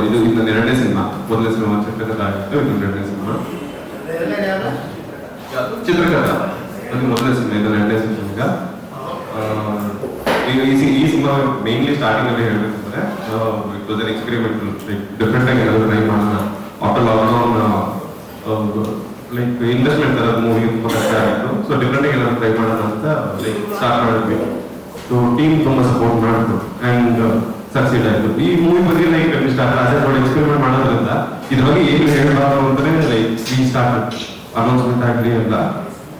ಇದು ನನ್ನ ಎರಡನೇ ಸಿನಿಮಾ. ಮೊದಲನೇ ಸಿನಿಮಾ ಚಿತ್ರಕಥೆ ಆಗಿತ್ತು, ಇದು ಎರಡನೇ ಸಿನಿಮಾ ಚಿತ್ರಕಥೆ. ಅದು ಮೊದಲನೇ ಸಿನಿಮಾ, ಇದು ಎರಡನೇ ಸಿನಿಮಾ. ಈಗ ಈ ಸಿನಿಮಾ ಮೇನ್ಲಿ ಸ್ಟಾರ್ಟಿಂಗ್ ಅಲ್ಲಿ ಹೇಳ್ಬೇಕಂದ್ರೆ it was an experiment, like different ಆಗಿ ಏನಾದ್ರು ಟ್ರೈ ಮಾಡೋಣ. ಆಫ್ಟರ್ ಲಾಕ್ಡೌನ್ ಲೈಕ್ ಇನ್ವೆಸ್ಟ್ಮೆಂಟ್ ತರ ಮೂವಿ ತುಂಬಾ ಕಷ್ಟ ಆಗಿತ್ತು. ಸೊ ಡಿಫ್ರೆಂಟ್ ಆಗಿ ಏನಾದ್ರು ಟ್ರೈ ಮಾಡೋಣ ಅಂತ ಲೈಕ್ ಸ್ಟಾರ್ಟ್ ಮಾಡಿದ್ವಿ. ಸೊ ಟೀಮ್ ತುಂಬಾ ಸಪೋರ್ಟ್ ಮಾಡಿದ್ರು ಅಂಡ್ ಸಕ್ಸೀಡ್ ಆಯ್ತು. ಈ ಮೂವಿ ಬಗ್ಗೆ ಲೈಕ್ ಸ್ಟಾರ್ಟ್ ಎಕ್ಸ್ಪೆರಿಮೆಂಟ್ ಮಾಡೋದ್ರಿಂದ ಇದ್ರ ಬಗ್ಗೆ ಏನು ಹೇಳಬಾರ್ದು ಅಂತಾನೆ ಲೈಕ್ ಈ ಸ್ಟಾರ್ಟ್ ಅನೌನ್ಸ್ಮೆಂಟ್ ಆಗಲಿ ಎಲ್ಲ.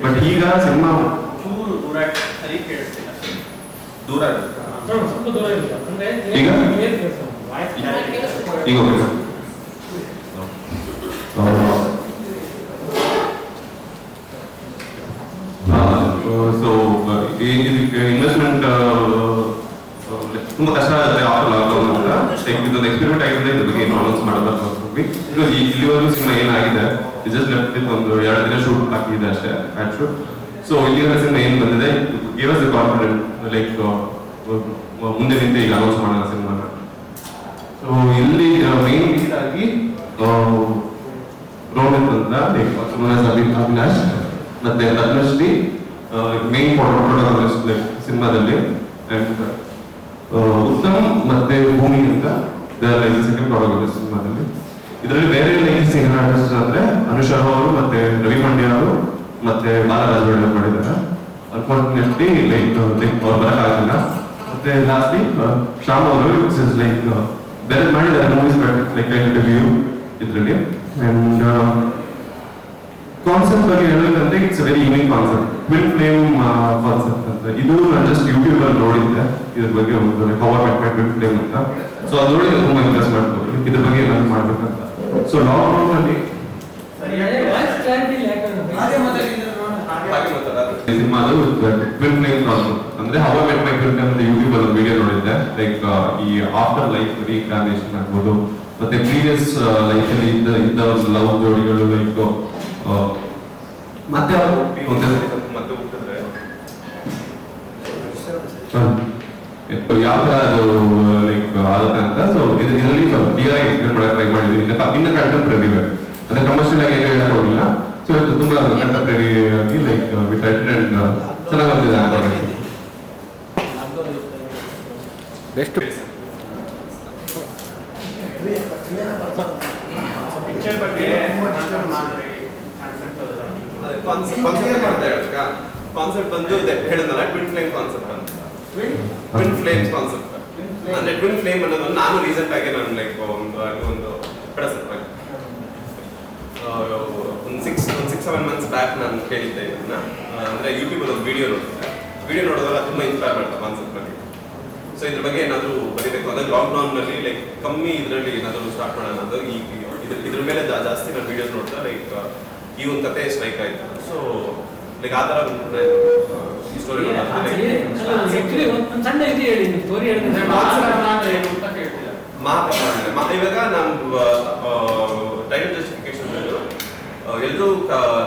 ಬಟ್ ಈಗ ಸಿನಿಮಾ ದೂರ ಈಗ ಸೊ ಇನ್ವೆಸ್ಟ್ಮೆಂಟ್ ತುಂಬಾ ಕಷ್ಟ ಆಗುತ್ತೆ ಆಫ್ಟರ್ ಲಾಕ್ಡೌನ್ ಅಂತ. ಇದೊಂದು ಎಕ್ಸ್ಪೆರಿಮೆಂಟ್ ಆಗಿದೆ, ಇದ್ರ ಬಗ್ಗೆ ಏನು ಅನೌನ್ಸ್ ಮಾಡಬಾರ್ದು. ಇಲ್ಲಿವರೆಗೂ ಸಿನಿಮಾ ಏನಾಗಿದೆ ಜಸ್ಟ್ ಲೆಫ್ಟ್ ಒಂದು 2 ದಿನ ಶೂಟ್ ಹಾಕಿದೆ ಅಷ್ಟೇ, ಆ್ಯಡ್ ಶೂಟ್. ಸೊ ಇಲ್ಲಿನ ಸಿನಿಮಾ ಏನು ಬಂದಿದೆ, give us the confident like ಮುಂದೆ ನಿಂತು ಈಗ ಅನೌನ್ಸ್ ಮಾಡೋಣ ಸಿನಿಮಾನ. ಸೊ ಇಲ್ಲಿ ಮೈನ್ ಲೀಡ್ ಆಗಿ ರೋಹಿತ್ ಅಂತ ಅವಿನಾಶ್ ಮತ್ತೆ ರತ್ನಶ್ರೀ ಮೇನ್ ಪ್ರೊಟೋಕಾಲಿಸ್ಟ್ ಸಿನಿಮಾದಲ್ಲಿ, ಅಂಡ್ ಉತ್ತಮ್ ಮತ್ತೆ ಭೂಮಿ ಅಂತ ಸೆಕೆಂಡ್ ಪ್ರೊಟೋಕಾಲಿಸ್ಟ್ ಸಿನಿಮಾದಲ್ಲಿ. ಇದರಲ್ಲಿ ಬೇರೆ ಲೈನ್ ಆರ್ಟಿಸ್ಟ್ ಅಂದ್ರೆ ಅನುಷಾ ಅವರು ಮತ್ತೆ ರವಿ ಮಂಡ್ಯ ಅವರು ಮತ್ತೆ ಬಾಲರಾಜ್ ಮಾಡಿದ್ದಾರೆ. ಅನ್ಫಾರ್ಚುನೇಟ್ಲಿ ಲೈಕ್ ಅವ್ರು ಬರಕ್ಕಾಗಿಲ್ಲ. ಮತ್ತೆ ಲಾಸ್ಟ್ಲಿ ಶ್ಯಾಮ್ ಅವರು ಲೈಕ್ ಬೇರೆ ಮಾಡಿದ್ದಾರೆ ಮೂವೀಸ್ ಲೈಕ್ ಇಂಟರ್ವ್ಯೂ ಇದರಲ್ಲಿ. ಅಂಡ್ ಕಾನ್ಸೆಪ್ಟ್ ಬಗ್ಗೆ ಹೇಳಬೇಕಂದ್ರೆ it's very unique concept, twin flame concept ಅಂತ. ಇದು ನಾನು ಜಸ್ಟ್ ಯೂಟ್ಯೂಬ್ ಅಲ್ಲಿ ನೋಡಿದ್ದೆ ಇದ್ರ ಬಗ್ಗೆ, ಒಂದು ಪವರ್ ಮೆಟ್ ಟ್ವಿನ್ ಫ್ಲೇಮ್ ಅಂತ. ಸೊ ಅದು ನೋಡಿ ತುಂಬಾ ಇಂಟ್ರೆಸ್ಟ್ ಮಾಡ್ಕೊಂಡು ಇದ್ರ ಬಗ್ಗೆ ಏನಾದ್ರು ಮಾಡ್ಬೇಕಂತ. ಸೊ ಲಾಕ್ಡೌನ್ ಅಲ್ಲಿ ಸಿನಿಮಾದು ಟ್ವಿನ್ ಫ್ಲೇಮ್ ಕಾನ್ಸೆಪ್ಟ್ ಅಂದ್ರೆ how I met my twin flame ಅಂತ ಯೂಟ್ಯೂಬ್ ಅಲ್ಲಿ ವಿಡಿಯೋ ನೋಡಿದ್ದೆ. ಲೈಕ್ ಈ ಆಫ್ಟರ್ ಲೈಫ್ ರೀಇನ್ಕಾರ್ನೇಷನ್ ಆಗ್ಬೋದು, ಮತ್ತೆ ಪ್ರೀವಿಯಸ್ ಲೈಫ್ ಅಲ್ಲಿ ಇದ್ದ ಒಂದು ಲವ್ ಜೋಡಿಗಳು ಲೈಕ್ ಮತ್ತೆ ಮತ್ತೆ ಹುಟ್ಟಿದ್ರೆ ಯಾವ ತರ ಅದು ಲೈಕ್ ಆಗುತ್ತೆ ಅಂತ. ಸೊ ಇದರಲ್ಲಿ ಕ್ಲಿಯರ್ ಆಗಿ ಎಕ್ಸ್ಪ್ಲೇನ್ ಮಾಡಕ್ಕೆ ಟ್ರೈ ಮಾಡಿದ್ವಿ. ಇನ್ನ ಕಂಟೆಂಪ್ರರಿ ಅಂದ್ರೆ ಕಮರ್ಷಿಯಲ್ ಆಗಿ ಏನು ಹೇಳಕ್ ಹೋಗಿಲ್ಲ. ಸೊ ಇದು ತುಂಬಾ ಕಂಟೆಂಪ್ರರಿ ಆಗಿ ಲೈಕ್ ವಿತ್ ಅಂಡ್ ಚೆನ್ನಾಗಿ ಬಂದಿದೆ ಅಂತ. ಬೆಸ್ಟ್ ಕಾನ್ಸೆಪ್ಟ್ ಬಂದು ಹೇಳಿದ್ನಲ್ಲ ಟ್ವಿನ್ ಫ್ಲೇಮ್ ಕಾನ್ಸೆಪ್ಟ್ ಅಂತ. ಟ್ವಿನ್ ಫ್ಲೇಮ್ಸ್ ಕಾನ್ಸೆಪ್ಟ್ ಅಂದ್ರೆ ಟ್ವಿನ್ ಫ್ಲೇಮ್ ಅನ್ನೋದು ನಾನು ರೀಸೆಂಟ್ ಆಗಿ ನಾನು ಲೈಕ್ ಒಂದು ಒಂದು 6-7 ಮಂತ್ಸ್ ಬ್ಯಾಕ್ ನಾನು ಕೇಳಿದ್ದೆ ಇದನ್ನ. ಅಂದ್ರೆ ಯೂಟ್ಯೂಬ್ ಅಲ್ಲಿ ಒಂದು ವಿಡಿಯೋ ನೋಡಿದಾಗ ತುಂಬಾ ಇನ್ಸ್ಪೈರ್ ಮಾಡ್ತಾ ಕಾನ್ಸೆಪ್ಟ್ ಬಗ್ಗೆ. ಸೊ ಇದ್ರ ಬಗ್ಗೆ ಏನಾದ್ರು ಬರೀಬೇಕು ಅಂದ್ರೆ ಲಾಕ್ಡೌನ್ ನಲ್ಲಿ ಲೈಕ್ ಕಮ್ಮಿ ಇದರಲ್ಲಿ ಏನಾದ್ರು ಸ್ಟಾರ್ಟ್ ಮಾಡೋಣ ಅಂತ. ಇದ್ರ ಮೇಲೆ ಜಾಸ್ತಿ ನಾನು ವಿಡಿಯೋಸ್ ನೋಡ್ತಾ ಲೈಕ್ ಈ ಒಂದು ಕತೆ ಸ್ಟ್ರೈಕ್ ಆಯ್ತು. ಸೊ ಲೈಕ್ ಆ ತರ ಈ ಸ್ಟೋರಿ ಇವಾಗ ನಾವು ಟೈಟಲ್ ಜಸ್ಟಿಫಿಕೇಶನ್ ಎಲ್ಲರೂ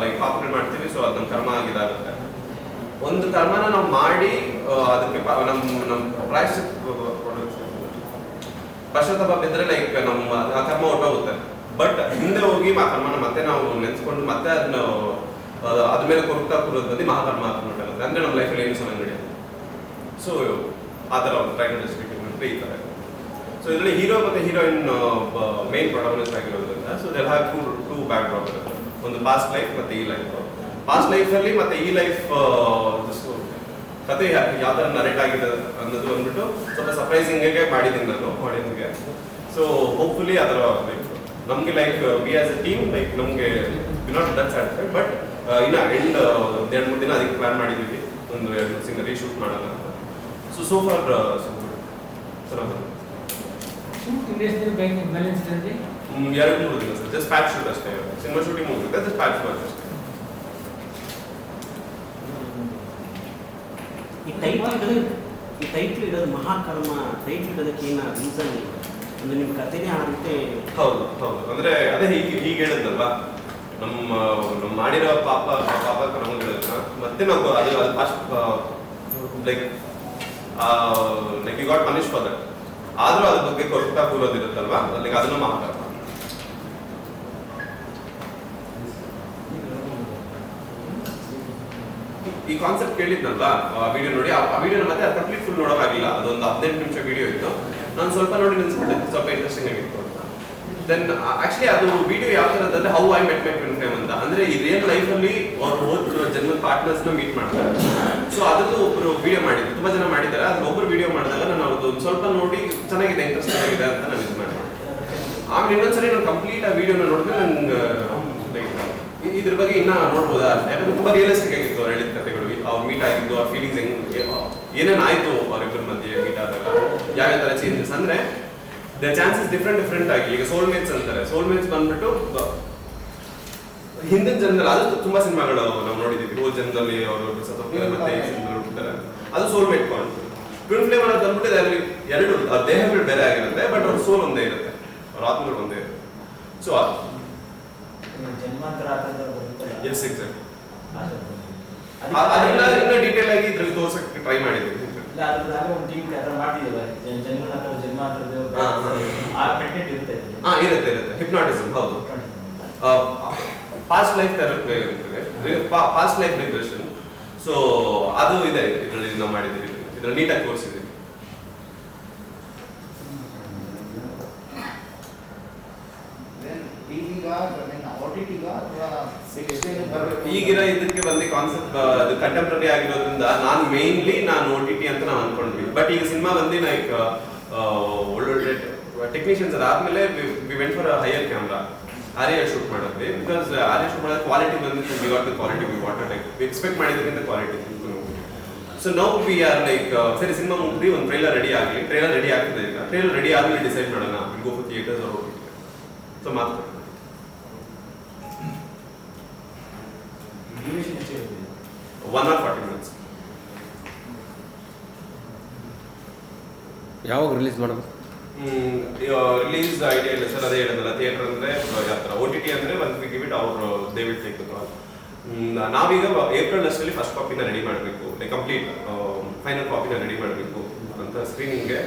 ಲೈಕ್ ಕಾಪರೇಟ್ ಮಾಡ್ತೀವಿ. ಸೊ ಅದು ನಮ್ಮ ಕರ್ಮ ಆಗಿದಾಗುತ್ತೆ. ಒಂದು ಕರ್ಮನ ನಾವು ಮಾಡಿ ಅದಕ್ಕೆ ನಮ್ಮ ಪಶ್ಚಾತ್ತಾಪ ಬಿದ್ದರೆ ಲೈಕ್ ನಮ್ಮ ಆ ಕರ್ಮ ಹೊಟ್ಟೋಗುತ್ತೆ. ಬಟ್ ಹಿಂದೆ ಹೋಗಿ ಆ ಕರ್ಮನ ಮತ್ತೆ ನಾವು ನೆನ್ಸ್ಕೊಂಡು ಮತ್ತೆ ಅದನ್ನ ಅದ್ರ ಮೇಲೆ ಕೊರಗ್ತಾ ಕೂರೋದ್ರಲ್ಲಿ ಮಹಾಕರ್ಮ ಹಾಕೊಂಡ್ಬಿಟ್ಟಾಗುತ್ತೆ. ಅಂದ್ರೆ ನಮ್ಮ ಲೈಫಲ್ಲಿ ಏನು ಸಮಯ ನಡೆಯುತ್ತೆ. ಸೊ ಆ ಥರ ಒಂದು ಟೈಟಲ್ ಜಸ್ಟಿಫಿಕೇಶನ್ ಈ ಥರ. ಸೊ ಇದರಲ್ಲಿ ಹೀರೋ ಮತ್ತೆ ಹೀರೋಯಿನ್ ಮೇನ್ ಪ್ರೊಟೋಗನಿಸ್ಟ್ ಆಗಿರೋದ್ರಿಂದ so they have two back drop ಇರುತ್ತೆ. ಒಂದು ಪಾಸ್ಟ್ ಲೈಫ್ ಮತ್ತೆ ಈ ಲೈಫ್. ಪಾಸ್ಟ್ ಲೈಫ್ ಅಲ್ಲಿ ಮತ್ತೆ ಈ ಲೈಫ್ ಕತೆ ಯಾವ ತರ ನರೇಟ್ ಆಗಿದೆ ಅನ್ನೋದು ಬಂದ್ಬಿಟ್ಟು ಸ್ವಲ್ಪ ಸರ್ಪ್ರೈಸಿಂಗ್ ಆಗಿ ಮಾಡಿದ್ದೀನಿ ನಾನು ಆಡಿಯನ್ಸ್ಗೆ. ಸೊ ಹೋಪ್ಫುಲಿ ಅದರ ಲೈಕ್ ನಮ್ಗೆ like we as a team like ನಮ್ಗೆ we not that satisfied. But ಇನ್ನ ಎಂಡ್ 2-3 ದಿನ ಅದಕ್ಕೆ ಪ್ಲಾನ್ ಮಾಡಿದ್ದೀವಿ ಒಂದು 2 ಸಿಂಗ್ ರೀಶೂಟ್ ಮಾಡೋಣ ಅಂತ. ಸೊ ಫಾರ್ ಚೆನ್ನಾಗಿ 2-3 ದಿನ ಸರ್ ಜಸ್ಟ್ ಪ್ಯಾಚ್ ಶೂಟ್ ಅಷ್ಟೇ. ಸಿನಿಮಾ ಶೂಟಿಂಗ್ ಮುಗಿದ್ರೆ ಜಸ್ಟ್ ಪ್ಯಾಚ್ ಶೂಟ್ ಅಷ್ಟೇ. ಈ ಟೈಟ್ಲ್ ಇಡೋದು ಮಹಾಕರ್ಮ ಟೈಟ್ಲ್ ಇಡೋದಕ್ಕೆ ಏನು ರೀಸನ್ ಅಂದ್ರೆ ನಿಮ್ಮ ಕಥೆನೇ ಆ ರೀತಿ? ಹೌದು ಅಂದ್ರೆ ಅದೇ ಹೀಗೆ ಹೇಳಿದ್ನಲ್ವಾ, ನಮ್ಮ ಮಾಡಿರೋ ಪಾಪ ನಮ್ಗೆ ಹೇಳಿದ್ನ ಮತ್ತೆ ನಾವು ಅದು first like you got punish for that. ಆದ್ರೂ ಅದ್ರ ಬಗ್ಗೆ ಕೊರತಾ ಕೂರೋದಿರುತ್ತಲ್ವಾ, ಅಲ್ಲಿಗೆ ಅದನ್ನು ಮಹಾಕರ್ಮ. ಈ ಕಾನ್ಸೆಪ್ಟ್ ಕೇಳಿದ್ನಲ್ವ ಆ ವಿಡಿಯೋ ನೋಡಿ, ಆ ವಿಡಿಯೋನ ಮತ್ತೆ ಕಂಪ್ಲೀಟ್ ಫುಲ್ ನೋಡೋಕ್ಕಾಗಿಲ್ಲ, ಅದೊಂದು 15 ನಿಮಿಷ ವಿಡಿಯೋ ಇತ್ತು. ನಾನು ಸ್ವಲ್ಪ ನೋಡಿ ನಿಲ್ಸ್ಬಿಟ್ಟೆ, ಸ್ವಲ್ಪ ಇಂಟ್ರೆಸ್ಟಿಂಗ್ ಆಗಿತ್ತು. ದೆನ್ ಆಕ್ಚುಲಿ ಅದು ವಿಡಿಯೋ ಯಾವ ತರ ಅಂದ್ರೆ how I met my twin flame ಅಂತ, ಅಂದ್ರೆ ಈ ರಿಯಲ್ ಲೈಫ್ ಅಲ್ಲಿ ಅವ್ರು ಹೋದ ಜನ್ಮದ ಪಾರ್ಟ್ನರ್ಸ್ ನ ಮೀಟ್ ಮಾಡ್ತಾರೆ. ಸೊ ಅದನ್ನು ಒಬ್ರು ವಿಡಿಯೋ ಮಾಡಿದ್ರು, ತುಂಬಾ ಜನ ಮಾಡಿದ್ದಾರೆ. ಅದ್ರ ಒಬ್ರು ವಿಡಿಯೋ ಮಾಡಿದಾಗ ನಾನು ಅವ್ರದ್ದು ಒಂದು ಸ್ವಲ್ಪ ನೋಡಿ ಚೆನ್ನಾಗಿದೆ, ಇಂಟ್ರೆಸ್ಟಿಂಗ್ ಆಗಿದೆ ಅಂತ ನಾನು ಇದು ಮಾಡಿದೆ. ಆಮೇಲೆ ಇನ್ನೊಂದ್ಸರಿ ನಾನು ಕಂಪ್ಲೀಟ್ ಆ ವಿಡಿಯೋನ ನೋಡಿದ್ರೆ ನಂಗೆ ಇದ್ರ ಬಗ್ಗೆ ಇನ್ನ ನೋಡ್ಬೋದಾ, ಯಾಕಂದ್ರೆ ತುಂಬಾ ರಿಯಲಿಸ್ಟಿಕ್ ಆಗಿತ್ತು ಅವ್ರು ಹೇಳಿದ ಕಥೆಗಳು, ಅವ್ರು ಮೀಟ್ ಆಗಿದ್ದು, ಅವ್ರ ಫೀಲಿಂಗ್ಸ್ ಏನೇನ್ ಆಯ್ತು ಅವ್ರಿಬ್ಬರ ಮಧ್ಯೆ ಮೀಟ್ ಆದಾಗ, ಯಾವ ತರ ಚೇಂಜಸ್ ಅಂದ್ರೆ ದ ಚಾನ್ಸಸ್ ಡಿಫ್ರೆಂಟ್ ಆಗಿ. ಈಗ ಸೋಲ್ಮೇಟ್ಸ್ ಅಂತಾರೆ, ಸೋಲ್ಮೇಟ್ಸ್ ಬಂದ್ಬಿಟ್ಟು ಹಿಂದಿನ ಜನ್ಮದಲ್ಲಿ, ಅದು ತುಂಬಾ ಸಿನಿಮಾಗಳು ನಾವು ನೋಡಿದೀವಿ, ಹೋದ ಜನ್ಮದಲ್ಲಿ ಅವರು ಸತ್ತೋಗ್ತಾರೆ ಮತ್ತೆ ಈ ಜನ್ಮದಲ್ಲಿ ಹುಟ್ಟುತ್ತಾರೆ, ಅದು ಸೋಲ್ಮೇಟ್ ಪಾಯಿಂಟ್. ಟ್ವಿನ್ ಫ್ಲೇಮ್ ಅನ್ನೋದು ಬಂದ್ಬಿಟ್ಟು ಅದರಲ್ಲಿ ಎರಡು ದೇಹಗಳು ಬೇರೆ ಆಗಿರುತ್ತೆ, ಬಟ್ ಅವ್ರ ಸೋಲ್ ಒಂದೇ ಇರುತ್ತೆ, ಅವ್ರ ಆತ್ಮಗಳು ಒಂದೇ ಇರುತ್ತೆ. ಸೊ ಎಸ್ ಎಕ್ಸಾಕ್ಟ್, ಅದನ್ನ ಇನ್ನ ಡೀಟೇಲ್ ಆಗಿ ಇದ್ರಲ್ಲಿ ತೋರ್ಸಕ್ಕೆ ಟ್ರೈ ಮಾಡಿದ್ದೀವಿ. ಇರುತ್ತೆ ಹಿಪ್ನಾಟಿಸಮ್, ಹೌದು. ಪಾಸ್ಟ್ ಲೈಫ್ ಥೆರಪಿ ಇರ್ತದೆ, ಪಾಸ್ಟ್ ಲೈಫ್ ರಿಗ್ರೆಷನ್. ಸೊ ಅದು ಇದೆ ಇದರಲ್ಲಿ ನಾವು ಮಾಡಿದ್ದೀವಿ, ಇದ್ರಲ್ಲಿ ನೀಟಾಗಿ ತೋರಿಸಿದ್ದೀವಿ. ಈಗಿನ ಇದಕ್ಕೆ ಬಂದು ಕಾನ್ಸೆಪ್ಟ್ ಅದು ಕಂಟೆಂಪ್ರರಿ ಆಗಿರೋದ್ರಿಂದ ನಾನು OTT ಅಂತ ನಾವು ಅನ್ಕೊಂಡ್ವಿ. ಬಟ್ ಈಗ ಸಿನಿಮಾ ಬಂದು ಲೈಕ್ ಒಳ್ಳೊಳ್ಳೆ ಟೆಕ್ನಿಷಿಯನ್ಸ್ ಅದಾದ್ಮೇಲೆ we went for higher camera, Arri shoot ಮಾಡಿದ್ವಿ. ಬಿಕಾಸ್ ಆರ್ಯ ಶೂಟ್ ಮಾಡೋದು ಕ್ವಾಲಿಟಿ ಬಂದಿತ್ತು, we got the quality we wanted, like expect ಮಾಡಿದ್ರಿಂದ quality. So now we are like ಸರಿ ಸಿನಿಮಾ ಮುಗಿದು ಒಂದು ಟ್ರೈಲರ್ ರೆಡಿ ಆಗಲಿ, ಟ್ರೈಲರ್ ರೆಡಿ ಆಗ್ತದೆ. ಈಗ ಟ್ರೈಲರ್ ರೆಡಿ ಆದ್ಮೇಲೆ ಡಿಸೈಡ್ ಮಾಡೋಣ, go for theatres or OTT. So ಮಾತು 1 or 40 minutes. ಯಾವಾಗ ರಿಲೀಸ್ ಮಾಡಬೇಕು? ರಿಲೀಸ್ ಐಡಿಯಾ ಇಲ್ಲ ಸರ್, ಅದೇ ಹೇಳಿದ್ನಲ್ಲ, ಥಿಯೇಟರ್ ಅಂದ್ರೆ ಯಾವ ಥರ, OTT ಅಂದ್ರೆ ಒಂದು ವಿ ಗಿವ್ ಇಟ್ ಅವರು they will take the call. ನಾವೀಗ ಏಪ್ರಿಲ್ ಅಷ್ಟರಲ್ಲಿ ಫಸ್ಟ್ ಕಾಪಿನ ರೆಡಿ ಮಾಡಬೇಕು, ಲೈಕ್ ಕಂಪ್ಲೀಟ್ ಫೈನಲ್ ಕಾಪಿನ ರೆಡಿ ಮಾಡಬೇಕು ಅಂತ ಸ್ಕ್ರೀನಿಂಗ್ಗೆ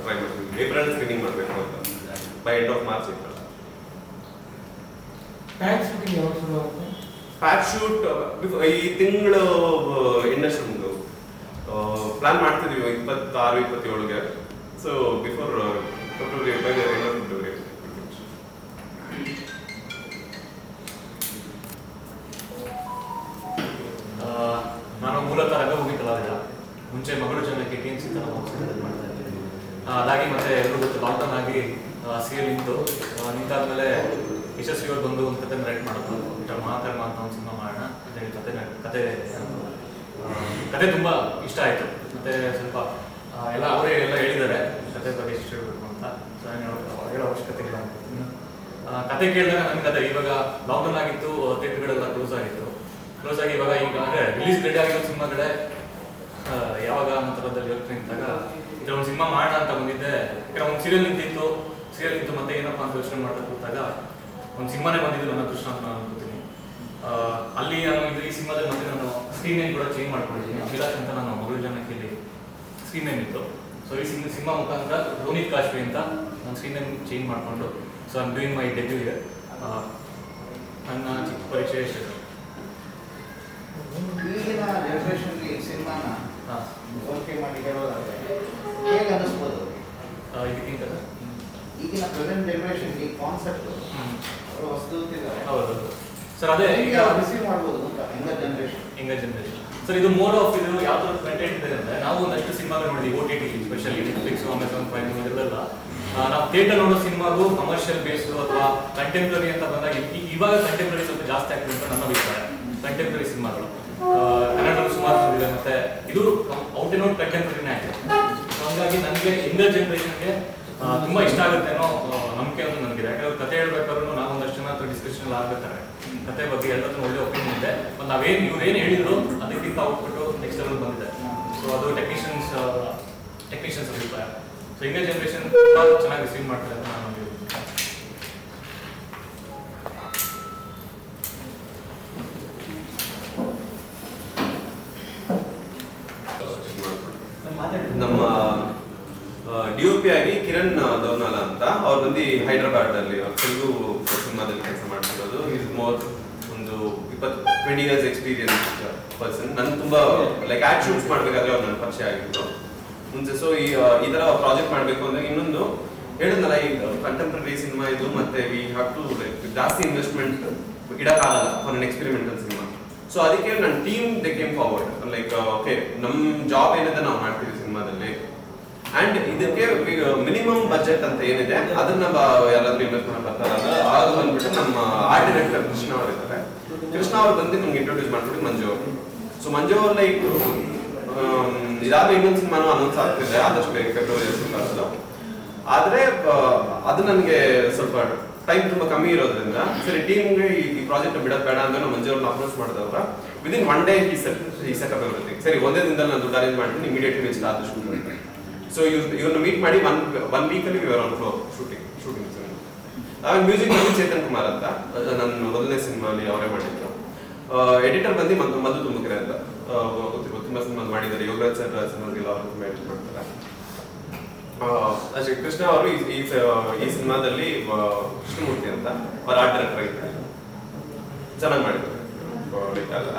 ಟ್ರೈ ಮಾಡ್ತೀವಿ. ಏಪ್ರಿಲ್ ಸ್ಕ್ರೀನಿಂಗ್ ಮಾಡಬೇಕು ಅಂತ, by end of March April. Patch shoot ಈ ತಿಂಗಳು ಇಂಡಸ್ಟ್ರಿ ಪ್ಲಾನ್ ಮಾಡ್ತಿದೀವಿ 26-27ಗೆ. So before February, February. ನಾನು ಮೂಲತಃ ರಂಗಭೂಮಿ ಕಲಾವಿದ. ಮುಂಚೆ ಮಗಳು ಜನಕ್ಕೆ TMC ತರ ಮಾಡ್ತಾ ಇದ್ದೀನಿ. ಅದಾಗಿ ಮತ್ತೆ ಎಲ್ಲರೂ ಗೊತ್ತು ಲಾಕ್ಡೌನ್ ಆಗಿ ಸೀರಿಯಲ್ ನಿಂತಾದ್ಮೇಲೆ ಯಶಸ್ವಿ ಅವ್ರು ಬಂದು ಒಂದು ಕತೆ ರೈಟ್ ಮಾಡೋದು, ಮಹಾಕರ್ಮ ಅಂತ ಒಂದು ಸಿನಿಮಾ ಮಾಡೋಣ ಅಂತ ಕತೆ ತುಂಬ ಇಷ್ಟ ಆಯಿತು. ಮತ್ತೆ ಸ್ವಲ್ಪ ಎಲ್ಲ ಅವರೇ ಎಲ್ಲ ಹೇಳಿದ್ದಾರೆ ಕತೆ ಬಗ್ಗೆ ಎಷ್ಟು ಹೇಳ್ಬೇಕು ಅಂತ. ಸೊ ಹೇಳೋ ಅವಶ್ಯಕತೆ ಇಲ್ಲ. ಕತೆ ಕೇಳಿದಾಗ ನನ್ನ ಕತೆ ಇವಾಗ ಲಾಕ್ಡೌನ್ ಆಗಿತ್ತು, ಥಿಯೇಟರ್ಗಳೆಲ್ಲ ಕ್ಲೋಸ್ ಆಗಿ ಇವಾಗ ಅಂದರೆ ರಿಲೀಸ್ ರೆಡಿ ಆಗಿರೋ ಸಿನಿಮಾಗಳೇ ಯಾವಾಗ ಅನ್ನೋ ಥರದಲ್ಲಿ ಯೋಚನೆ ಇದ್ದಾಗ ಇದರ ಒಂದು ಸಿನಿಮಾ ಮಾಡೋಣ ಅಂತ ಬಂದಿದ್ದೆ. ಯಾಕಂದ್ರೆ ಒಂದು ಸೀರಿಯಲ್ ನಿಂತು ಮತ್ತೆ ಏನಪ್ಪ ಅಂತ ಯೋಚನೆ ಮಾಡ್ತಾ ಕೂತಾಗ ಒಂದು ಸಿನಿಮಾನೇ ಬಂದಿದ್ದು ನನ್ನ ಅದೃಷ್ಟ ಅಂತ ನಾನು ಅನ್ಕೋತೀನಿ. ಅಲ್ಲಿ ನಾನು ಈ ಸಿನಿಮಾದಲ್ಲಿ ಮತ್ತೆ ನಾನು ಸ್ಕ್ರೀನ್ ನೇಮ್ ಕೂಡ ಚೇಂಜ್ ಮಾಡ್ಕೊಂಡಿದ್ದೀನಿ. ಅಭಿಲಾಷ್ ಅಂತ ನಾನು ಮಗಳು ಜನಕ್ಕೆ ಸ್ಕ್ರೀನ್ ನೇಮ್ ಇತ್ತು. ಸೊ ಈ ಸಿನಿಮಾ ಮುಖಾಂತರ ರೋನಿತ್ ಕಾಶ್ವಿ ಅಂತ ನಾನು ಸ್ಕ್ರೀನ್ ನೇಮ್ ಚೇಂಜ್ ಮಾಡಿಕೊಂಡು so I am doing my debut ಇದೆ. ನನ್ನ ಚಿಕ್ಕ ಪರಿಚಯ ಎಷ್ಟು ಈಗಿನ ಜನರೇಷನ್ಗೆ ಈ ಸಿನಿಮಾನ ಹೋಲಿಕೆ ಮಾಡಿ ಹೇಳೋದಾದ್ರೆ ಹೇಗೆ ಅನ್ನಿಸ್ಬೋದು? ಇದಕ್ಕಿಂತ ಈಗಿನ ಪ್ರೆಸೆಂಟ್ ಜನರೇಷನ್ಗೆ ಈ ಕಾನ್ಸೆಪ್ಟ್ ಅವರು ಹೊಸದು ಗೊತ್ತಿದ್ದಾರೆ. ಹೌದು ಸರ್, ಅದೇ ಈಗ ರಿಸೀವ್ ಮಾಡ್ಬೋದು ಅಂತ ಯಂಗರ್ ಜನರೇಷನ್. ಸರ್ ಇದು ಮೋಡ್ ಆಫ್ ಇದು ಯಾವ ಥರ ಕಂಟೆಂಟ್ ಇದೆ ಅಂದರೆ, ನಾವು ಒಂದಷ್ಟು ಸಿನಿಮಾಗಳು ನೋಡಿದ್ವಿ OTT, specially Netflix, Amazon prime ಇದೆಲ್ಲ. ನಾವು ಥಿಯೇಟರ್ ನೋಡೋ ಸಿನಿಮಾಗೂ ಕಮರ್ಷಿಯಲ್ ಬೇಸ್ಡು ಅಥವಾ ಕಂಟೆಂಪ್ರರಿ ಅಂತ ಬಂದಾಗ ಇವಾಗ ಕಂಟೆಂಪ್ರರಿ ಸ್ವಲ್ಪ ಜಾಸ್ತಿ ಆಗ್ತದೆ ಅಂತ ನನ್ನ ಅಭಿಪ್ರಾಯ. ಕಂಟೆಂಪ್ರರಿ ಸಿನಿಮಾಗಳು ಕನ್ನಡದಲ್ಲಿ ಸುಮಾರು ಬಂದಿದೆ, ಮತ್ತೆ ಇದು ಔಟ್ ಅಂಡ್ ಔಟ್ ಕಂಟೆಂಪ್ರರಿನೇ ಆಗಿದೆ. ಹಾಗಾಗಿ ನನಗೆ ಯಂಗರ್ ಜನರೇಷನ್ಗೆ ತುಂಬ ಇಷ್ಟ ಆಗುತ್ತೆ ಅನ್ನೋ ನಂಬಿಕೆ ಅಂತ ನನಗಿದೆ. ಯಾಕಂದ್ರೆ ಕತೆ ಹೇಳ್ಬೇಕಾದ್ರೂ ನಾವು ಒಂದಷ್ಟು ಜನ ಹತ್ರ ಡಿಸ್ಕಷನ್ ಆಗ್ಬೇಕಾರೆ ಕತೆ ಬಗ್ಗೆ ಎಲ್ಲದನ್ನು ಒಳ್ಳೆ ಒಪಿನಿಯನ್ ಇದೆ. ಮತ್ತು ಇವ್ರೇನು ಹೇಳಿದ್ರು ಅದಕ್ಕಿಂತ ಔಟ್ಬಿಟ್ಟು ನೆಕ್ಸ್ಟ್ ಲೆವೆಲ್ ಬಂದಿದೆ. ಸೊ ಅದು ಟೆಕ್ನಿಷಿಯನ್ಸ್ ಅಭಿಪ್ರಾಯ. ಸೊ ಯಂಗರ್ ಜನರೇಷನ್ ತುಂಬ ಚೆನ್ನಾಗಿ ರಿಸೀವ್ ಮಾಡ್ತಾರೆ ಅಂತ ನಾನು ನಂಬಿದ್ದೀನಿ. ನಮ್ಮ DOP ಆಗಿ ಕಿರಣ್ ಕಿರಣ್ ದೋನಾಲ ಅಂತ, ಅವ್ರು ಬಂದು ಹೈದರಾಬಾದ್ ಅಲ್ಲಿ ತೆಲುಗು ಸಿನಿಮಾದಲ್ಲಿ ಕೆಲಸ ಮಾಡ್ತಿರೋದು. ಈಸ್ ಮೋರ್ ಒಂದು 20 years ಎಕ್ಸ್ಪೀರಿಯನ್ಸ್ ಪರ್ಸನ್. ನನ್ ತುಂಬಾ ಲೈಕ್ ಆಡ್ ಶೂಟ್ಸ್ ಮಾಡ್ಬೇಕಾದ್ರೆ ಅವ್ರು ನನ್ನ ಪರಿಚಯ ಆಗಿತ್ತು ಮುಂಚೆ. ಸೊ ಈ ತರ ಪ್ರಾಜೆಕ್ಟ್ ಮಾಡ್ಬೇಕು ಅಂದ್ರೆ ಇನ್ನೊಂದು ಹೇಳಿದ್ನಲ್ಲ, ಈಗ ಕಂಟೆಂಪ್ರರಿ ಸಿನಿಮಾ ಇದು, ಮತ್ತೆ ವಿ ಹ್ಯಾವ್ ಟು ಲೈಕ್ ಜಾಸ್ತಿ ಇನ್ವೆಸ್ಟ್ಮೆಂಟ್ ಇಡಕ್ಕಾಗಲ್ಲ for an experimental cinema. So ಅದಕ್ಕೆ ನನ್ನ team they came forward, like okay ನಮ್ ಜಾಬ್ ಏನಿದೆ ನಾವು ಮಾಡ್ತೀವಿ ಸಿನಿಮಾದಲ್ಲಿ, ಅಂಡ್ ಇದಕ್ಕೆ ಮಿನಿಮಮ್ ಬಜೆಟ್ ಅಂತ ಏನಿದೆ ಅದನ್ನ ಯಾರಾದ್ರೂ ಇನ್ವೆಸ್ಟ್ ಮಾಡಿ ಬರ್ತಾರಲ್ಲ, ಅದು ಬಂದ್ಬಿಟ್ಟು ನಮ್ಮ ಆರ್ಟ್ ಡೈರೆಕ್ಟರ್ ಕೃಷ್ಣ ಅವರು ಇದ್ದಾರೆ. ಕೃಷ್ಣ ಅವ್ರು ಬಂದು ನಮ್ಗೆ ಇಂಟ್ರೊಡ್ಯೂಸ್ ಮಾಡ್ಬಿಟ್ಟು ಮಂಜು ಅವರು. ಸೊ ಮಂಜು ಅವ್ರ ಲೈಕ್ ಇದಾದ ಇನ್ನೊಂದು ಸಿನಿಮಾನು ಅನೌನ್ಸ್ ಆಗ್ತಿದೆ ಆದಷ್ಟು ಬೇಗ ಫೆಬ್ರವರಿ. ಆದ್ರೆ ಅದು ನನಗೆ ಸ್ವಲ್ಪ ಟೈಮ್ ತುಂಬಾ ಕಮ್ಮಿ ಇರೋದ್ರಿಂದ ಸರಿ ಟೀಮ್ಗೆ ಈ ಪ್ರಾಜೆಕ್ಟ್ ಬಿಡೋದು ಬೇಡ ಅಂತ ನಾವು ಮಂಜು ಅವ್ರನ್ನ ಅಪ್ರೋಚ್ ಮಾಡಿದವ್ರ. ವಿದಿನ್ 1 day ಈ ಸೆಟ್ ಅಪ್ everything. ಸರಿ ಒಂದೇ ದಿನದಲ್ಲಿ ನಾನು ದುಡ್ಡು ಅರೇಂಜ್ ಮಾಡ್ತೀನಿ, ಇಮಿಡಿಯೇಟ್ಲಿ ಸ್ಟಾರ್ಟ್ ಶೂಟ್ ಅಂತ. ಸೊ ಇವ್ರನ್ನ ಮೀಟ್ ಮಾಡಿ ಒನ್ ವೀಕಲ್ಲಿ we are on floor shooting. ಆಮೇಲೆ ಮ್ಯೂಸಿಕ್ ಬಂದು ಚೇತನ್ ಕುಮಾರ್ ಅಂತ, ನನ್ನ ಮೊದಲನೇ ಸಿನಿಮಾಲಿ ಅವರೇ ಮಾಡಿದ್ರು. ಎಡಿಟರ್ ಬಂದು ಮಧು ತುಮಕರೆ ಅಂತ, ಗೊತ್ತಿರ್ಬೋದು, ತುಂಬಾ ಸಿನಿಮಾ ಮಾಡಿದ್ದಾರೆ. ಯೋಗರಾಜ್ ಸರ್ ಸಿನಿಮಾಗೆಲ್ಲ ಅವರು ತುಂಬ ಎಡಿಟ್ ಮಾಡ್ತಾರೆ. ಅಷ್ಟೇ ಕೃಷ್ಣ ಅವರು ಈ ಸಿನಿಮಾದಲ್ಲಿ ಕೃಷ್ಣಮೂರ್ತಿ ಅಂತ ಅವ್ರ ಆರ್ಟ್ ಡೈರೆಕ್ಟರ್ ಆಗಿದ್ದಾರೆ. ಚೆನ್ನಾಗಿ ಮಾಡಿದ್ದಾರೆ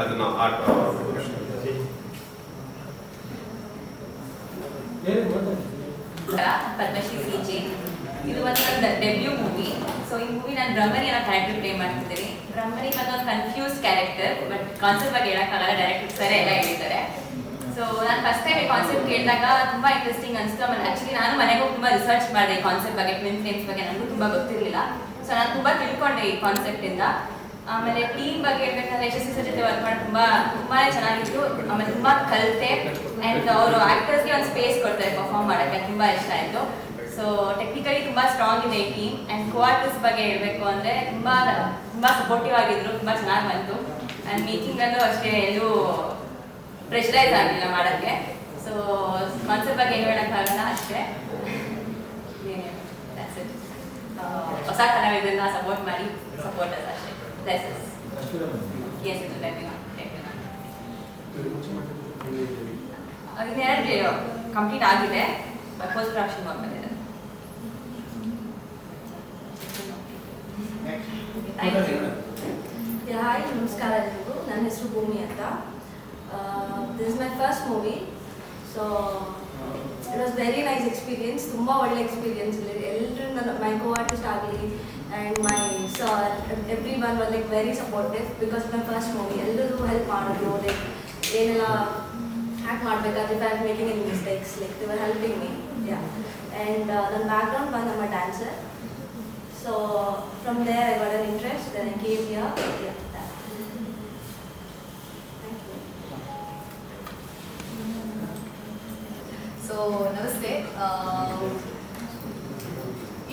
ಅದನ್ನ ಆರ್ಟ್. ಪದ್ಮಶ್ರೀ ಸಿಜೆ. ಇದು ಒಂದು ನನ್ನ ಡೆಬ್ಯೂ ಮೂವಿ. ಸೊ ಈ ಮೂವಿ ನಾನು ಬ್ರಹ್ಮನಿ ಅನ್ನೋ ಕ್ಯಾರೆಕ್ಟರ್ ಪ್ಲೇ ಮಾಡ್ತಿದ್ದೀನಿ. ಬ್ರಹ್ಮನಿ ಒಂದು ಕನ್ಫ್ಯೂಸ್ ಕ್ಯಾರೆಕ್ಟರ್, ಬಟ್ ಕಾನ್ಸೆಪ್ಟ್ ಬಗ್ಗೆ ಹೇಳಕ್ಕಾಗಲ್ಲ, ಡೈರೆಕ್ಟರ್ ಸರ್ ಎಲ್ಲ ಹೇಳಿದ್ದಾರೆ. ಸೊ ನಾನು ಫಸ್ಟ್ ಟೈಮ್ ಈ ಕಾನ್ಸೆಪ್ಟ್ ಕೇಳಿದಾಗ ತುಂಬಾ ಇಂಟ್ರೆಸ್ಟಿಂಗ್ ಅನಿಸ್ತು. ಆಮೇಲೆ ಆಕ್ಚುಲಿ ನಾನು ಮನೆಗೆ ಹೋಗಿ ತುಂಬಾ ರಿಸರ್ಚ್ ಮಾಡಿದೆ ಈ ಕಾನ್ಸೆಪ್ಟ್ ಬಗ್ಗೆ, ಟ್ವಿನ್ ಫ್ಲೇಮ್ಸ್ ಬಗ್ಗೆ ನನಗೂ ತುಂಬಾ ಗೊತ್ತಿರಲಿಲ್ಲ. ಸೊ ನಾನು ತುಂಬಾ ತಿಳ್ಕೊಂಡೆ ಈ ಕಾನ್ಸೆಪ್ಟ್ ಇಂದ. ಆಮೇಲೆ ಟೀಮ್ ಬಗ್ಗೆ ಹೇಳ್ಬೇಕಂದ್ರೆ ಯಶಸ್ವಿ ಸರ್ ಜೊತೆ ವರ್ಕ್ ಮಾಡಿ ತುಂಬಾನೇ ಚೆನ್ನಾಗಿತ್ತು. ಆಮೇಲೆ ತುಂಬಾ ಕಲಿತೆ, ಅಂಡ್ ಅವರು ಆಕ್ಟರ್ಸ್ಗೆ ಒಂದು ಸ್ಪೇಸ್ ಕೊಡ್ತಾರೆ ಪರ್ಫಾರ್ಮ್ ಮಾಡೋಕ್ಕೆ, ತುಂಬಾ ಇಷ್ಟ ಆಯಿತು. ಸೊ ಟೆಕ್ನಿಕಲಿ ತುಂಬಾ ಸ್ಟ್ರಾಂಗ್ ಇದೆ ಈ ಟೀಮ್. ಅಂಡ್ ಕೋ-ಆರ್ಟಿಸ್ಟ್ ಬಗ್ಗೆ ಹೇಳಬೇಕು ಅಂದ್ರೆ ತುಂಬಾ ಸಪೋರ್ಟಿವ್ ಆಗಿದ್ರು, ತುಂಬಾ ಚೆನ್ನಾಗಿ ಬಂತು. ಅಂಡ್ ಮೇಕಿಂಗ್ ಅಲ್ಲೂ ಅಷ್ಟೇ ಎಲ್ಲೂ ಪ್ರೆಷರೈಸ್ ಆಗಲಿಲ್ಲ ಮಾಡೋಕ್ಕೆ. ಸೊ ಕಾನ್ಸೆಪ್ಟ್ ಬಗ್ಗೆ ಏನು ಹೇಳೋಕ್ಕಾಗಲ್ಲ ಅಷ್ಟೇ. ಹೊಸ ಕಲಾವಿದರನ್ನ ಸಪೋರ್ಟ್ ಮಾಡಿ, ಸಪೋರ್ಟರ್ಸ್ ಅಷ್ಟೇ. ಇನ್ನೆರಡು ಕಂಪ್ಲೀಟ್ ಆಗಿದೆ, ಪೋಸ್ಟ್ ಪ್ರೊಡಕ್ಷನ್ ವರ್ಕ್ ಬಂದಿದೆ. ಹಾಯ್, ನಮಸ್ಕಾರ ಎಲ್ರಿಗೂ. ನನ್ನ ಹೆಸರು ಭೂಮಿ ಅಂತ. This is my first movie. So it was very nice experience. ತುಂಬ ಒಳ್ಳೆ ಎಕ್ಸ್ಪೀರಿಯನ್ಸ್ ಇದೆ. ಎಲ್ಲರೂ ನನ್ನ ಮೈ ಕೋ ಆರ್ಟಿಸ್ಟ್ ಆಗಲಿ and my sir, every one were like very supportive. Because my first movie ಎಲ್ಲರೂ ಹೆಲ್ಪ್ ಮಾಡಿದ್ರು. ಲೈಕ್ ಏನೆಲ್ಲ ಆ್ಯಕ್ಟ್ ಮಾಡಬೇಕಾದ್ರೆ if I am making any mistakes, like they were helping me. Yeah, and ನನ್ನ background ಬಂದು ನಮ್ಮ dancer. So from there I got an interest, then I came here. Yeah, that. Thank you. So namaste.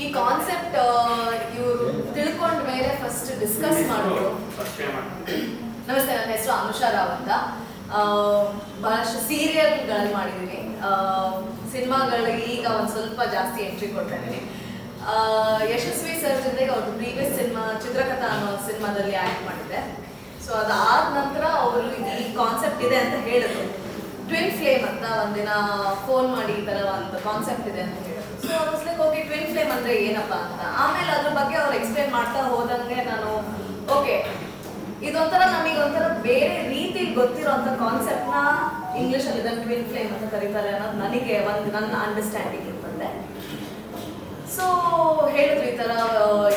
ಈ concept ಇವರು ತಿಳ್ಕೊಂಡ ಮೇಲೆ first discuss ಮಾಡಿದ್ರು. ನಮಸ್ತೆ, ನನ್ನ ಹೆಸರು ಅನುಷಾ ರಾವ್ ಅಂತ. ಬಹಳಷ್ಟು ಸೀರಿಯಲ್ಗಳಲ್ಲಿ ಮಾಡಿದ್ದೀನಿ, ಸಿನಿಮಾಗಳಿಗೆ ಈಗ ಒಂದು ಸ್ವಲ್ಪ ಜಾಸ್ತಿ ಎಂಟ್ರಿ ಕೊಡ್ತಾ ಇದ್ದೀನಿ. ಯಶಸ್ವಿ ಸರ್ ಜೊತೆಗೆ ಅವ್ರದ್ದು ಪ್ರೀವಿಯಸ್ ಸಿನಿಮಾ ಚಿತ್ರಕಥಾ ಅನ್ನೋ ಸಿನಿಮಾದಲ್ಲಿ ಆ್ಯಕ್ಟ್ ಮಾಡಿದ್ದೆ. ಸೊ ಅದಾದ ನಂತರ ಅವರು ಈ ಕಾನ್ಸೆಪ್ಟ್ ಇದೆ ಅಂತ ಹೇಳಿದ್ರು. ಟ್ವಿನ್ ಫ್ಲೇಮ್ ಅಂತ ಒಂದಿನ ಫೋನ್ ಮಾಡಿ ಈ ಥರ ಒಂದು ಕಾನ್ಸೆಪ್ಟ್ ಇದೆ ಅಂತ ಹೇಳಿದ್ರು. So like okay, twin flame ಅಂದರೆ ಏನಪ್ಪ ಅಂತ. ಆಮೇಲೆ ಅದ್ರ ಬಗ್ಗೆ ಅವ್ರು ಎಕ್ಸ್ಪ್ಲೇನ್ ಮಾಡ್ತಾ ಹೋದಂಗೆ ನಾನು ಓಕೆ, ಇದೊಂಥರ ನಮಗೊಂಥರ ಬೇರೆ ರೀತಿಲಿ ಗೊತ್ತಿರೋಂಥ ಕಾನ್ಸೆಪ್ಟ್ನ ಇಂಗ್ಲೀಷಲ್ಲಿ ಇದನ್ನು ಟ್ವಿನ್ ಫ್ಲೇಮ್ ಅಂತ ಕರೀತಾರೆ ಅನ್ನೋದು ನನಗೆ ಒಂದು ನನ್ನ ಅಂಡರ್ಸ್ಟ್ಯಾಂಡಿಂಗ್ ಇರ್ತದೆ. ಸೊ ಹೇಳಿದ್ರು ಈ ಥರ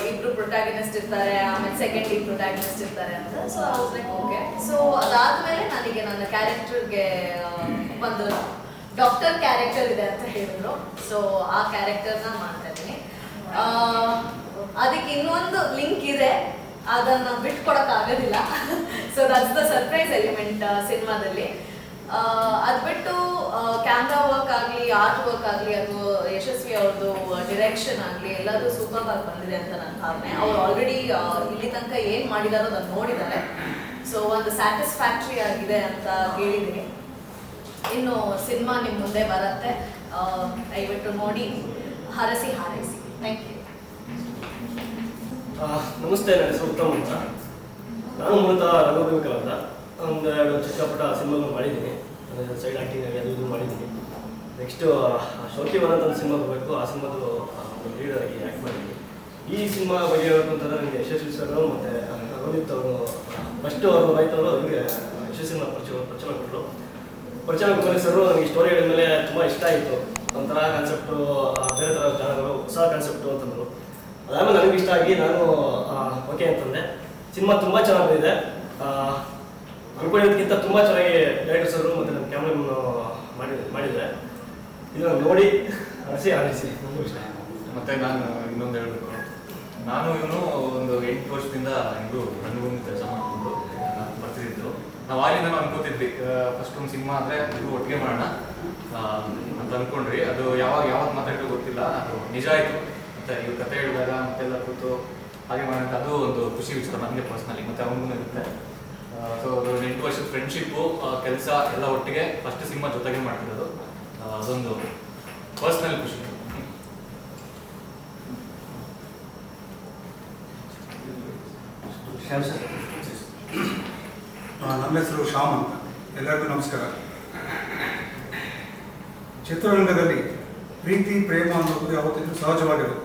ಇಬ್ರು ಪ್ರೊಟ್ಯಾಗನಿಸ್ಟ್ ಇರ್ತಾರೆ, ಆಮೇಲೆ ಸೆಕೆಂಡ್ ಲೀಡ್ ಪ್ರೊಟ್ಯಾಗನಿಸ್ಟ್ ಇರ್ತಾರೆ ಅಂತ. So I was like okay. So ಅದಾದಮೇಲೆ ನನಗೆ ನನ್ನ ಕ್ಯಾರೆಕ್ಟರ್ಗೆ ಒಂದು ಡಾಕ್ಟರ್ ಕ್ಯಾರೆಕ್ಟರ್ ಇದೆ ಅಂತ ಹೇಳಿದ್ರು. ಸೊ ಆ ಕ್ಯಾರೆಕ್ಟರ್ನ ಮಾಡ್ತಾ ಇದ್ದೀನಿ. ಅದಕ್ಕೆ ಇನ್ನೊಂದು ಲಿಂಕ್ ಇದೆ, ಅದನ್ನು ಬಿಟ್ಕೊಡೋಕ್ಕಾಗೋದಿಲ್ಲ. So that's the surprise element ಸಿನಿಮಾದಲ್ಲಿ. ಅದು ಬಿಟ್ಟು ಕ್ಯಾಮ್ರಾ ವರ್ಕ್ ಆಗಲಿ, ಆರ್ಟ್ ವರ್ಕ್ ಆಗಲಿ, ಅದು ಯಶಸ್ವಿ ಅವ್ರದ್ದು ಡಿರೆಕ್ಷನ್ ಆಗಲಿ ಎಲ್ಲದೂ ಸೂಪರ್ ಆಗಿ ಬಂದಿದೆ ಅಂತ ನನ್ನ ಭಾವನೆ. ಅವ್ರು ಆಲ್ರೆಡಿ ಇಲ್ಲಿ ತನಕ ಏನು ಮಾಡಿದಾರೋ ಅದನ್ನು ನೋಡಿದ್ದಾರೆ. ಸೊ ಒಂದು ಸ್ಯಾಟಿಸ್ಫ್ಯಾಕ್ಟ್ರಿ ಆಗಿದೆ ಅಂತ ಹೇಳಿದ್ದೀನಿ. ಇನ್ನು ಸಿನಿಮಾ ನಿಮ್ಮ ಮುಂದೆ ಬರುತ್ತೆ, ದಯವಿಟ್ಟು ನೋಡಿ, ಹರಸಿ ಹಾರೈಸಿ. Thank you. ನಮಸ್ತೆ, ನನ್ನ ಹೆಸರು ಉತ್ತಮ್ ಅಂತ. ನಾನು ಮೂಲತಃ ರಂಗಭೂಮಿ ಅಂತ ಒಂದು ಚಿಕ್ಕಪುಟ್ಟ ಸಿನಿಮಾಗಳು ಮಾಡಿದ್ದೀನಿ. ಸೈಡ್ ಆ್ಯಕ್ಟಿಂಗ್ ಆಗಿ ಅದು ಇದು ಮಾಡಿದ್ದೀನಿ. ನೆಕ್ಸ್ಟು ಶೋಕಿವನ ಅಂತ ಒಂದು ಸಿನಿಮಾ ಬರಬೇಕು, ಆ ಸಿನಿಮಾದು ಲೀಡರ್ ಆಗಿ ಆ್ಯಕ್ಟ್ ಮಾಡಿದ್ವಿ. ಈ ಸಿನಿಮಾ ಬಗ್ಗೆ ಹೇಳಬೇಕು ಅಂತಂದರೆ ನನಗೆ ಯಶಸ್ವಿ ಸರ್ ಮತ್ತು ರೋಹಿತ್ ಅವರು ಫಸ್ಟು ಅವರು ರೈತ ಅವರು ನನಗೆ ಯಶಸ್ವಿನ ಪರಿಚಯ ಮಾಡಿಕೊಟ್ರು. ಪರಿಚಯ ಮಾಡಿಕೊಂಡು ಸರ್ ನನಗೆ ಸ್ಟೋರಿ ಹೇಳಿದ ಮೇಲೆ ತುಂಬ ಇಷ್ಟ ಆಯಿತು. ಒಂಥರ ಕಾನ್ಸೆಪ್ಟು, ಬೇರೆ ಥರ ಜನಗಳು, ಹೊಸ ಕಾನ್ಸೆಪ್ಟು ಅಂತಂದರು. ಅದಾದಮೇಲೆ ನನಗೆ ಇಷ್ಟ ಆಗಿ ನಾನು ಓಕೆ ಅಂತಂದೆ. ಸಿನಿಮಾ ತುಂಬ ಚೆನ್ನಾಗಿದೆ, ಅನ್ಕೊಂಡಿದ್ದಕ್ಕಿಂತ ತುಂಬ ಚೆನ್ನಾಗಿ ಡೈರೆಕ್ಟರ್ ಸರ್ ಮತ್ತು ನಮ್ಮ ಕ್ಯಾಮ್ರಾ ಮಾಡಿದ್ದಾರೆ. ಇದನ್ನು ನೋಡಿ ಆರಿಸಿ ತುಂಬ ಇಷ್ಟ. ಮತ್ತೆ ನಾನು ಇನ್ನೊಂದು ಹೇಳಬೇಕು, ನಾನು ಇವನು ಒಂದು 8 ವರ್ಷದಿಂದ ಇಬ್ಬರು ರಂಗಭೂಮಿ ಕೆಲಸ ಮಾಡಿಕೊಂಡು ಬರ್ತಿದ್ದು. ನಾವು ಆಗಿಂದ ಅನ್ಕೋತಿದ್ವಿ ಫಸ್ಟ್ ಒಂದು ಸಿನಿಮಾ ಅಂದರೆ ಇದು ಒಟ್ಟಿಗೆ ಮಾಡೋಣ ಅಂತ ಅಂದ್ಕೊಂಡ್ರಿ. ಅದು ಯಾವಾಗ ಮಾತಾಡಿದ್ರು ಗೊತ್ತಿಲ್ಲ, ಅದು ನಿಜ ಆಯಿತು. ಮತ್ತು ಇವ್ರ ಕತೆ ಹೇಳಿದಾಗ ಮತ್ತೆಲ್ಲ ಕೂತು ಹಾಗೆ ಮಾಡೋಣ, ಅದು ಒಂದು ಖುಷಿ ವಿಚಾರ ನನಗೆ ಪರ್ಸ್ನಲಿ, ಮತ್ತು ಅವನಿಗೂ ಇರುತ್ತೆ. ಸೊ ಅದು 8 ವರ್ಷದ ಫ್ರೆಂಡ್ಶಿಪ್ಪು, ಕೆಲಸ ಎಲ್ಲ ಒಟ್ಟಿಗೆ ಫಸ್ಟ್ ಸಿನಿಮಾ ಜೊತೆಗೆ ಮಾಡ್ತಿರೋದು, ಅದೊಂದು ಪರ್ಸ್ನಲ್ ಖುಷಿ. ನನ್ನ ಹೆಸರು ಶ್ಯಾಮ್ ಅಂತ. ಎಲ್ಲರಿಗೂ ನಮಸ್ಕಾರ. ಚಿತ್ರರಂಗದಲ್ಲಿ ಪ್ರೀತಿ ಪ್ರೇಮ ಅನ್ನೋದು ಯಾವತ್ತಿದ್ರೂ ಸಹಜವಾಗಿರೋದು.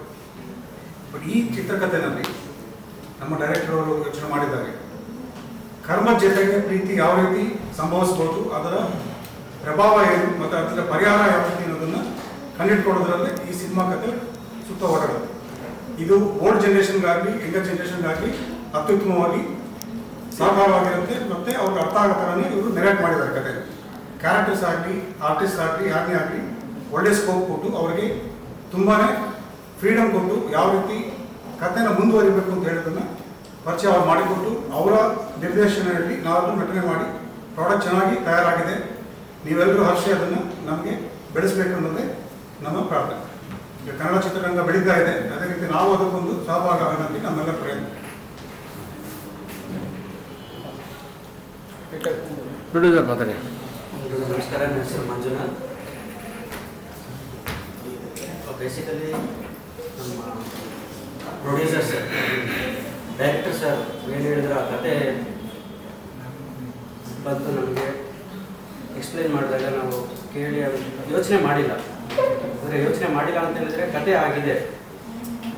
ಬಟ್ ಈ ಚಿತ್ರಕಥೆಯಲ್ಲಿ ನಮ್ಮ ಡೈರೆಕ್ಟರ್ ಅವರು ಯೋಚನೆ ಮಾಡಿದ್ದಾರೆ, ಕರ್ಮದ ಜೊತೆಗೆ ಪ್ರೀತಿ ಯಾವ ರೀತಿ ಸಂಭವಿಸ್ಬೋದು, ಅದರ ಪ್ರಭಾವ ಏನು ಮತ್ತು ಅದರ ಪರಿಹಾರ ಯಾವ ರೀತಿ ಅನ್ನೋದನ್ನು ಕಂಡಿಟ್ಕೊಡೋದ್ರಲ್ಲೇ ಈ ಸಿನಿಮಾ ಕಥೆ ಸುತ್ತ ಹೊರಡುತ್ತೆ. ಇದು ಓಲ್ಡ್ ಜನ್ರೇಷನ್ಗಾಗಲಿ ಯಂಗರ್ ಜನ್ರೇಷನ್ಗಾಗಲಿ ಅತ್ಯುತ್ತಮವಾಗಿ ಸಹಕಾರವಾಗಿರುತ್ತೆ. ಮತ್ತು ಅವ್ರಿಗೆ ಅರ್ಥ ಆಗೋ ಥರನೇ ಇವರು ನೆರೇಟ್ ಮಾಡಿದ್ದಾರೆ ಕತೆ. ಕ್ಯಾರೆಕ್ಟರ್ಸ್ ಆಗಲಿ, ಆರ್ಟಿಸ್ಟ್ ಆಗಲಿ, ಯಾರನ್ನೇ ಆಗಲಿ ಒಳ್ಳೆ ಸ್ಕೋಪ್ ಕೊಟ್ಟು ಅವರಿಗೆ ತುಂಬಾ ಫ್ರೀಡಮ್ ಕೊಟ್ಟು ಯಾವ ರೀತಿ ಕಥೆನ ಮುಂದುವರಿಬೇಕು ಅಂತ ಹೇಳೋದನ್ನು ಪರಿಚಯ ಅವ್ರು ಮಾಡಿಕೊಟ್ಟು ಅವರ ನಿರ್ದೇಶನದಲ್ಲಿ ನಾವು ನಟನೆ ಮಾಡಿ ಪ್ರಾಡಕ್ಟ್ ಚೆನ್ನಾಗಿ ತಯಾರಾಗಿದೆ. ನೀವೆಲ್ಲರೂ ಹರ್ಷಿ ಅದನ್ನು ನಮಗೆ ಬೆಳೆಸಬೇಕು ಅನ್ನೋದೇ ನಮ್ಮ ಪ್ರಾರ್ಥನೆ. ಈಗ ಕನ್ನಡ ಚಿತ್ರರಂಗ ಬೆಳೀತಾ ಇದೆ, ಅದೇ ರೀತಿ ನಾವು ಅದಕ್ಕೊಂದು ಸಹಭಾಗ ಆಗೋದಕ್ಕೆ ನಮ್ಮೆಲ್ಲ ಪ್ರಯತ್ನ. ನಮಸ್ಕಾರ, ನನ್ನ ಹೆಸರು ಮಂಜುನಾಥ್. ಬೇಸಿಕಲಿ ನಮ್ಮ ಪ್ರೊಡ್ಯೂಸರ್ ಸರ್, ಡೈರೆಕ್ಟರ್ ಸರ್ ಏನು ಹೇಳಿದ್ರೆ ಆ ಕತೆ ಬಂದು ನಮಗೆ ಎಕ್ಸ್ಪ್ಲೈನ್ ಮಾಡಿದಾಗ ನಾವು ಕೇಳಿ ಯೋಚನೆ ಮಾಡಿಲ್ಲ. ಅಂದರೆ ಯೋಚನೆ ಮಾಡಿಲ್ಲ ಅಂತ ಹೇಳಿದ್ರೆ ಕತೆ ಆಗಿದೆ,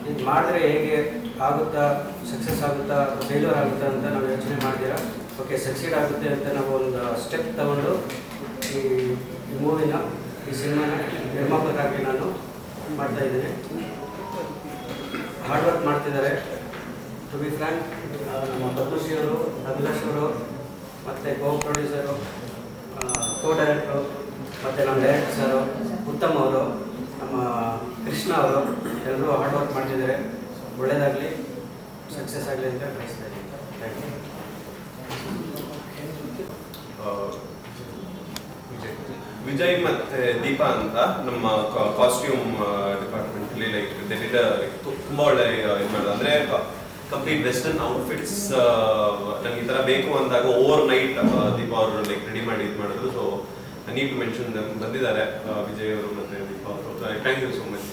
ಇದು ಮಾಡಿದ್ರೆ ಹೇಗೆ ಆಗುತ್ತಾ, ಸಕ್ಸಸ್ ಆಗುತ್ತಾ, ಫೇಲ್ಯೂರ್ ಆಗುತ್ತಾ ಅಂತ ನಾವು ಯೋಚನೆ ಮಾಡ್ತೀರಾ. ಓಕೆ, ಸಕ್ಸೀಡ್ ಆಗುತ್ತೆ ಅಂತ ನಾವು ಒಂದು ಸ್ಟೆಪ್ ತಗೊಂಡು ಈ ಮೂವಿನ, ಈ ಸಿನಿಮಾನ ನಿರ್ಮಾಪಕರಾಗಿ ನಾನು ಮಾಡ್ತಾಯಿದ್ದೀನಿ. ಹಾರ್ಡ್ ವರ್ಕ್ ಮಾಡ್ತಿದ್ದಾರೆ. ಟು ಬಿ ಫ್ರ್ಯಾಂಕ್, ನಮ್ಮ ಪದ್ಮಶ್ರೀ ಅವರು, ಅಭಿಲಾಷ್ ಅವರು, ಮತ್ತು ಕೋ ಪ್ರೊಡ್ಯೂಸರು, ಕೋ ಡೈರೆಕ್ಟ್ರು, ಮತ್ತು ನಮ್ಮ ಡೈರೆಕ್ಟರ್ ಸರು, ಉತ್ತಮ್ ಅವರು, ನಮ್ಮ ಕೃಷ್ಣ ಅವರು ಎಲ್ಲರೂ ಹಾರ್ಡ್ ವರ್ಕ್ ಮಾಡ್ತಿದ್ದಾರೆ. ಒಳ್ಳೆಯದಾಗಲಿ, ಸಕ್ಸಸ್ ಆಗಲಿ ಅಂತ ಬಯಸ್ತಾ ಇದ್ದೀನಿ. Thank you. ವಿಜಯ್ ಮತ್ತೆ ದೀಪಾ ಅಂತ ನಮ್ಮ ಕಾಸ್ಟ್ಯೂಮ್ ಡಿಪಾರ್ಟ್ಮೆಂಟ್ ಅಲ್ಲಿ ಲೈಕ್ ತುಂಬಾ ಒಳ್ಳೆ ಇದು ಮಾಡೋದು. ಅಂದ್ರೆ ಕಂಪ್ಲೀಟ್ ವೆಸ್ಟರ್ನ್ ಔಟ್ಫಿಟ್ಸ್ ನಂಗೆ ಈ ತರ ಬೇಕು ಅಂದಾಗ ಓವರ್ ನೈಟ್ ದೀಪಾ ಅವರು ಲೈಕ್ ರೆಡಿ ಮಾಡಿ ಇದು ಮಾಡಿದ್ರು. So I need to mention ಬಂದಿದ್ದಾರೆ ವಿಜಯ್ ಅವರು ಮತ್ತೆ ದೀಪಾ ಅವರು. Thank you so much.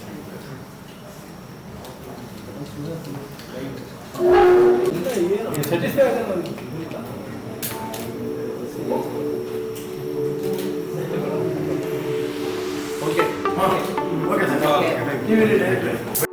Okay sir.